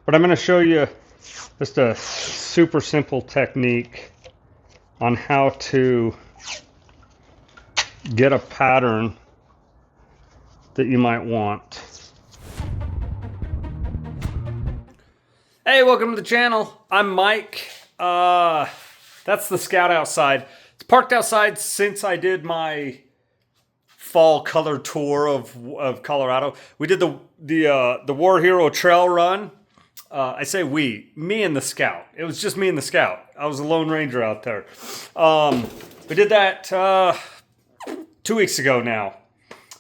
But I'm going to show you just a super simple technique on how to get a pattern that you might want. Hey, welcome to the channel. I'm Mike. That's the Scout outside. It's parked outside since I did my fall color tour of Colorado. We did the War Hero Trail Run. I say me and the Scout. It was just me and the Scout. I was a Lone Ranger out there. We did that 2 weeks ago now.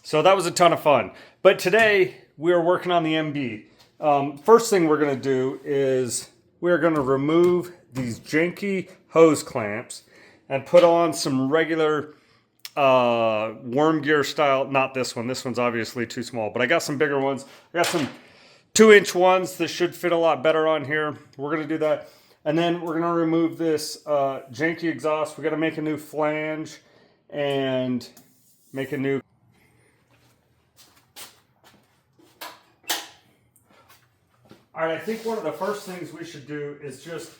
So that was a ton of fun. But today we are working on the MB. First thing we're going to do is we're going to remove these janky hose clamps and put on some regular worm gear style. Not this one. This one's obviously too small, but I got some bigger ones. I got some 2-inch ones that should fit a lot better on here. We're going to do that. And then we're going to remove this janky exhaust. We're going to make a new flange and make a new... All right, I think one of the first things we should do is just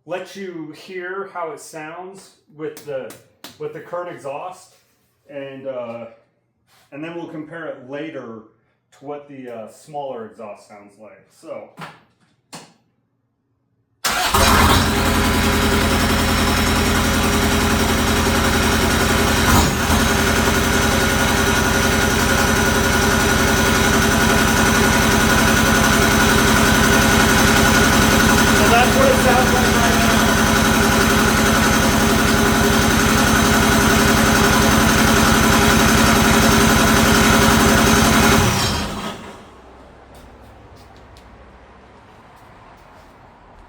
let you hear how it sounds with the current exhaust, and then we'll compare it later to what the smaller exhaust sounds like. So. That's what it sounds like right now.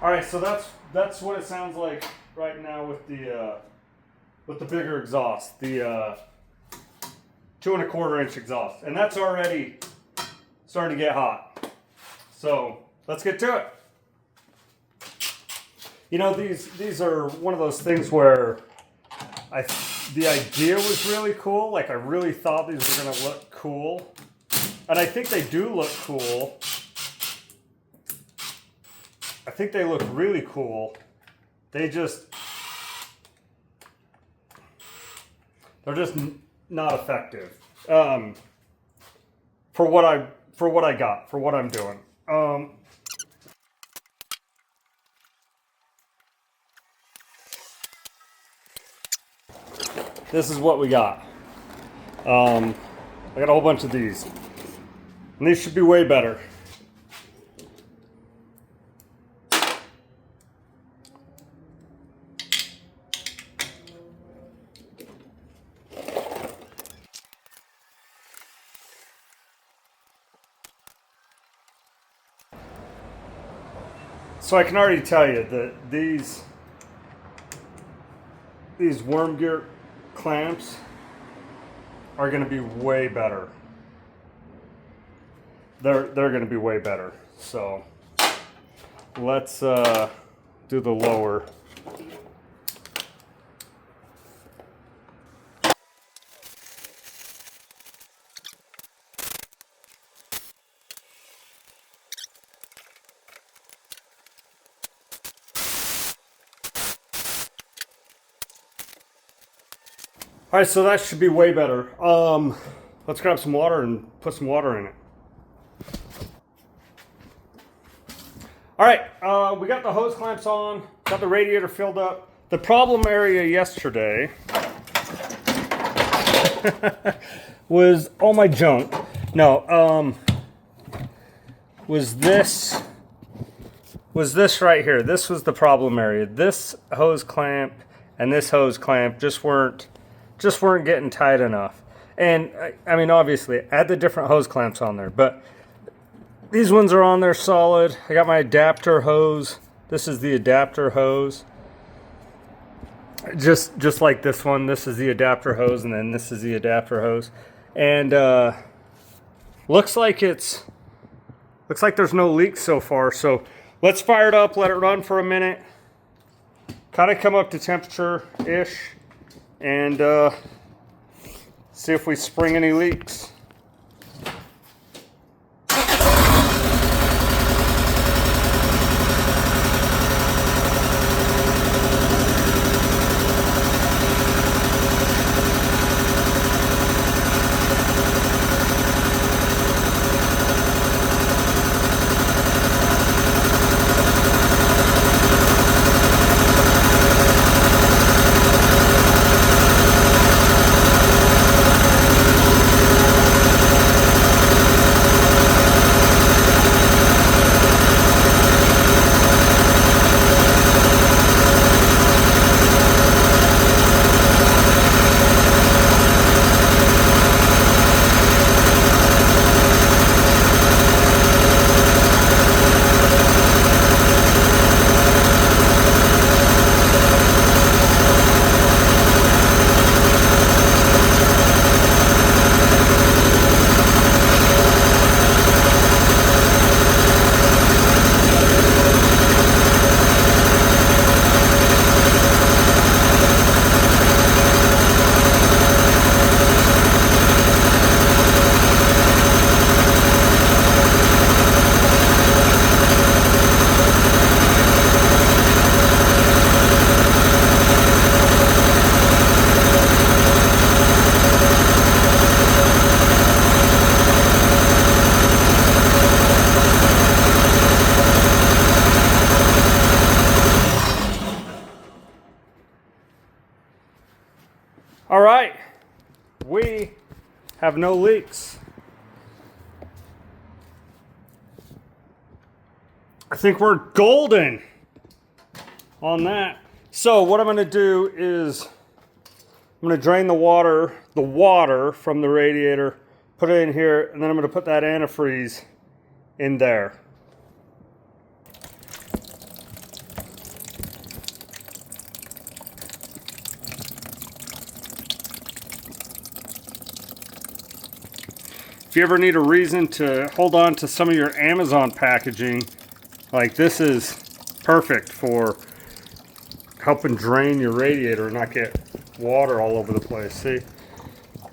All right, so that's what it sounds like right now with the bigger exhaust, the 2 1/4-inch exhaust, and that's already starting to get hot. So let's get to it. You know, these are one of those things where the idea was really cool. Like, I really thought these were going to look cool. And I think they do look cool. I think they look really cool. They're just not effective. For what I'm doing. This is what we got. I got a whole bunch of these. And these should be way better. So I can already tell you that these worm gear clamps are going to be way better. They're going to be way better. So let's do the lower. All right, so that should be way better. Let's grab some water and put some water in it. All right, we got the hose clamps on, got the radiator filled up. The problem area yesterday was all my junk. No, was this right here. This was the problem area. This hose clamp and this hose clamp just weren't getting tight enough. And I mean, obviously I had the different hose clamps on there, but these ones are on there solid. I got my adapter hose. This is the adapter hose. Just like this one, this is the adapter hose, and then this is the adapter hose. And looks like there's no leaks so far. So let's fire it up, let it run for a minute, kind of come up to temperature-ish, and see if we spring any leaks. All right, we have no leaks. I think we're golden on that. So what I'm going to do is I'm going to drain the water from the radiator, put it in here, and then I'm going to put that antifreeze in there. If you ever need a reason to hold on to some of your Amazon packaging, like this is perfect for helping drain your radiator and not get water all over the place. See,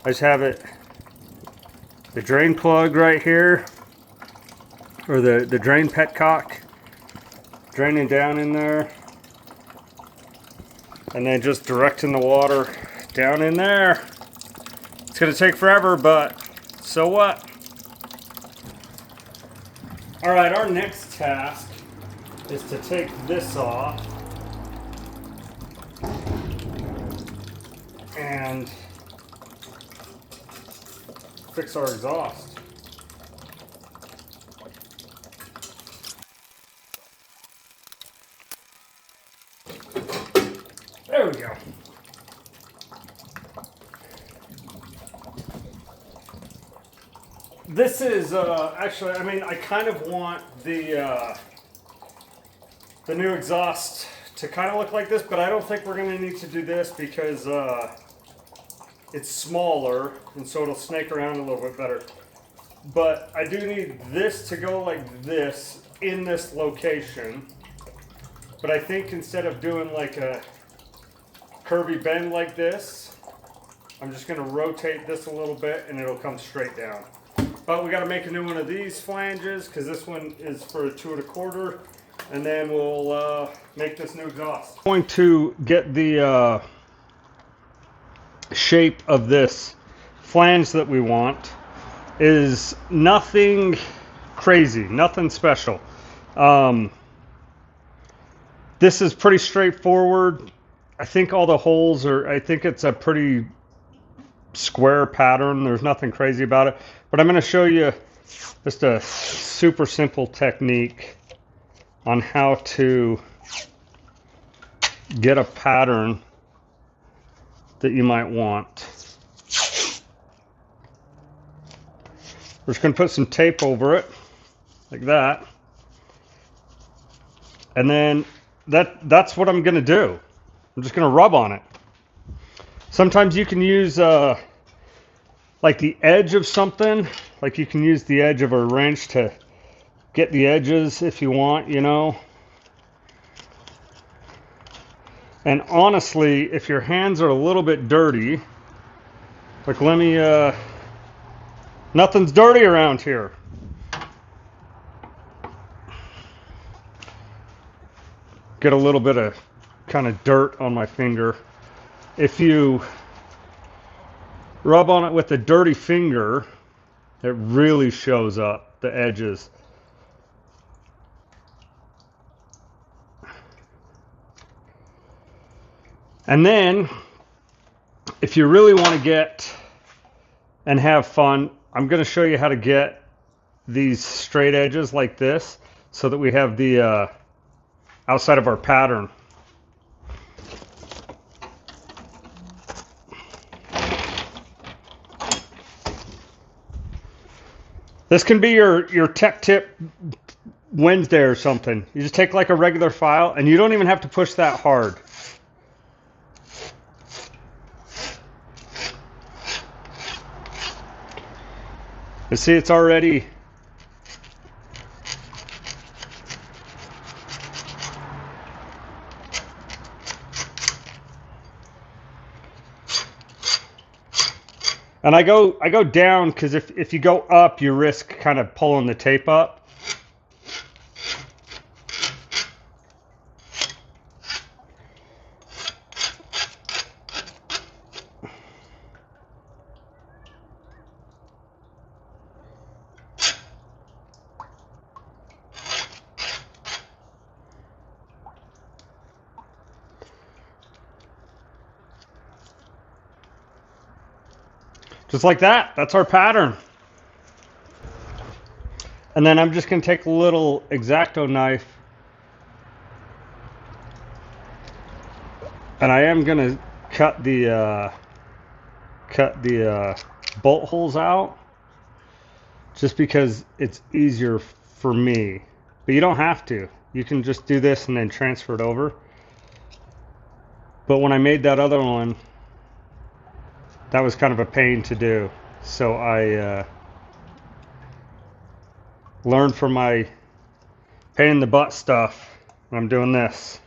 I just have it, the drain plug right here, or the drain petcock, draining down in there, and then just directing the water down in there. It's gonna take forever, but so what? All right, our next task is to take this off and fix our exhaust. There we go. This is actually, I mean, I kind of want the new exhaust to kind of look like this, but I don't think we're going to need to do this because it's smaller, and so it'll snake around a little bit better. But I do need this to go like this in this location. But I think instead of doing like a curvy bend like this, I'm just going to rotate this a little bit and it'll come straight down. But we got to make a new one of these flanges because this one is for a 2 1/4, and then we'll make this new exhaust. I'm going to get the shape of this flange that we want. Is nothing crazy, nothing special. This is pretty straightforward. I think all the holes are, I think it's a pretty square pattern. There's nothing crazy about it. But I'm going to show you just a super simple technique on how to get a pattern that you might want. We're just going to put some tape over it, like that. And then that's what I'm going to do. I'm just going to rub on it. Sometimes you can use like the edge of something, like you can use the edge of a wrench to get the edges if you want, you know. And honestly, if your hands are a little bit dirty, like let me, nothing's dirty around here. Get a little bit of kind of dirt on my finger. If you rub on it with a dirty finger, it really shows up the edges. And then, if you really want to get and have fun, I'm going to show you how to get these straight edges like this so that we have the outside of our pattern. This can be your tech tip Wednesday or something. You just take like a regular file and you don't even have to push that hard. You see, it's already and I go down because if you go up, you risk kind of pulling the tape up. Just like that. That's our pattern. And then I'm just going to take a little X-Acto knife, and I am going to cut the bolt holes out, just because it's easier for me. But you don't have to. You can just do this and then transfer it over. But when I made that other one, that was kind of a pain to do. So I learned from my pain in the butt stuff, and I'm doing this.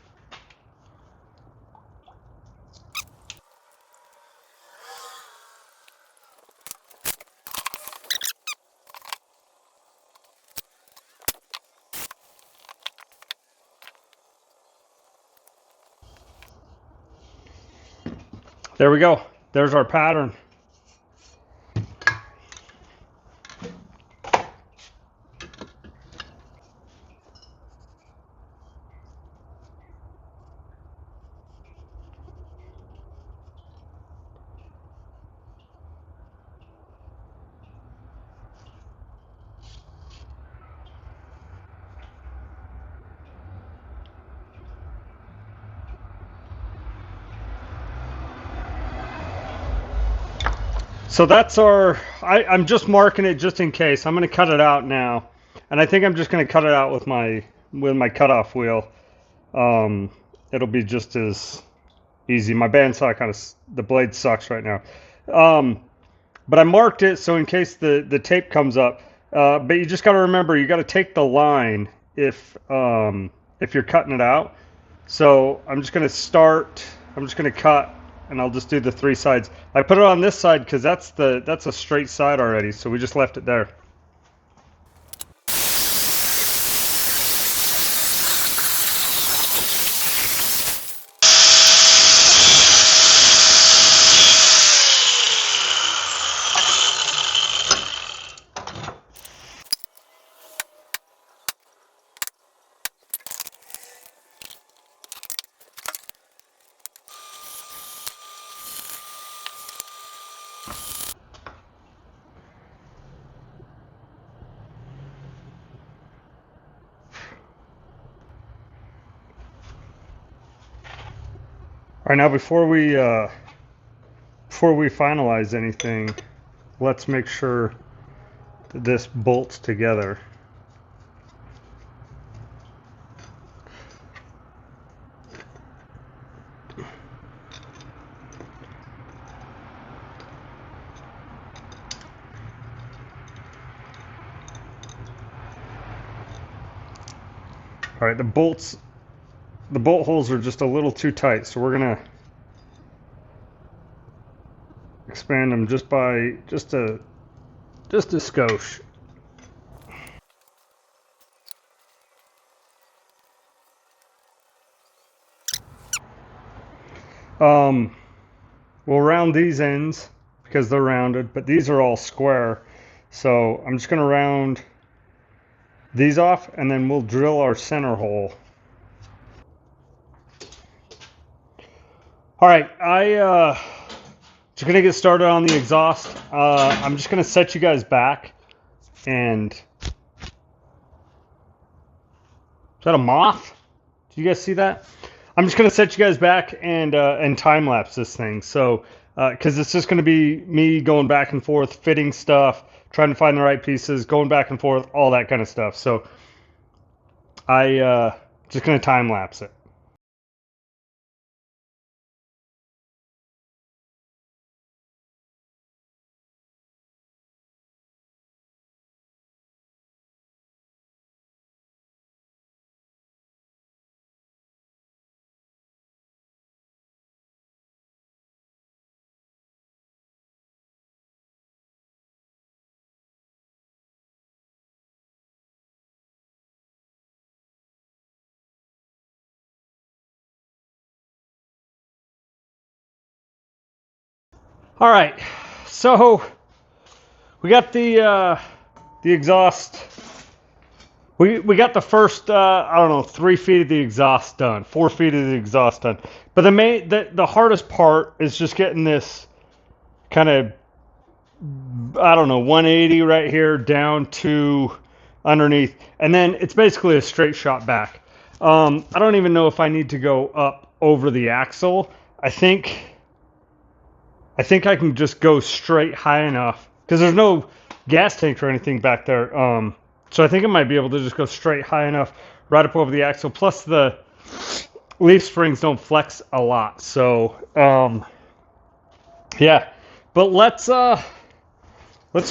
There we go. There's our pattern. So that's our, I'm just marking it just in case. I'm going to cut it out now. And I think I'm just going to cut it out with my cutoff wheel. It'll be just as easy. My bandsaw kind of, the blade sucks right now. But I marked it so in case the tape comes up. But you just got to remember, you got to take the line if you're cutting it out. So I'm just going to cut, and I'll just do the 3 sides. I put it on this side because that's a straight side already, so we just left it there. All right, now before we finalize anything, let's make sure that this bolts together. All right, the bolt holes are just a little too tight, so we're gonna expand them just a skosh. We'll round these ends because they're rounded, but these are all square. So I'm just gonna round these off, and then we'll drill our center hole. All right, just gonna get started on the exhaust. I'm just gonna set you guys back, and is that a moth? Did you guys see that? I'm just gonna set you guys back and time lapse this thing. So, because it's just gonna be me going back and forth, fitting stuff, trying to find the right pieces, going back and forth, all that kind of stuff. So, I just gonna time lapse it. All right, so we got the exhaust. We got the first I don't know, 3 feet of the exhaust done, 4 feet of the exhaust done. But the hardest part is just getting this kind of I don't know, 180 right here down to underneath. And then it's basically a straight shot back. I don't even know if I need to go up over the axle. I think I can just go straight high enough because there's no gas tank or anything back there. So I think I might be able to just go straight high enough right up over the axle. Plus the leaf springs don't flex a lot. So yeah, but let's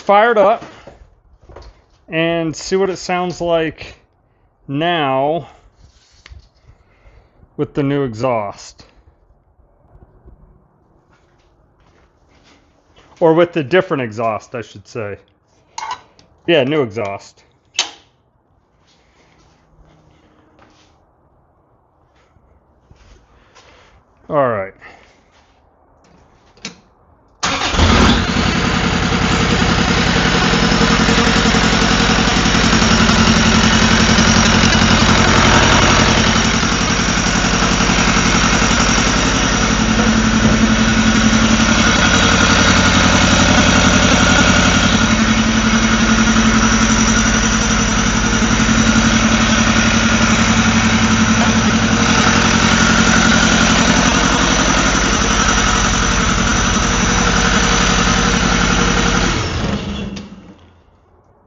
fire it up and see what it sounds like now with the new exhaust. Or with the different exhaust, I should say. Yeah, new exhaust. All right.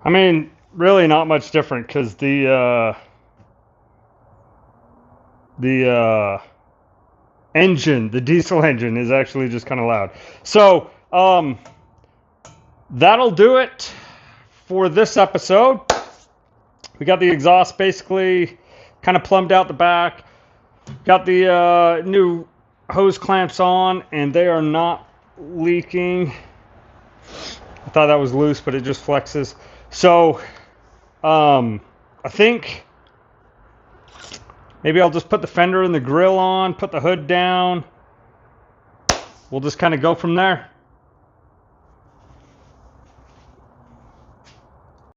I mean, really not much different because the engine, the diesel engine, is actually just kind of loud. So that'll do it for this episode. We got the exhaust basically kind of plumbed out the back. Got the new hose clamps on, and they are not leaking. I thought that was loose, but it just flexes. So, I think maybe I'll just put the fender and the grill on, put the hood down. We'll just kind of go from there.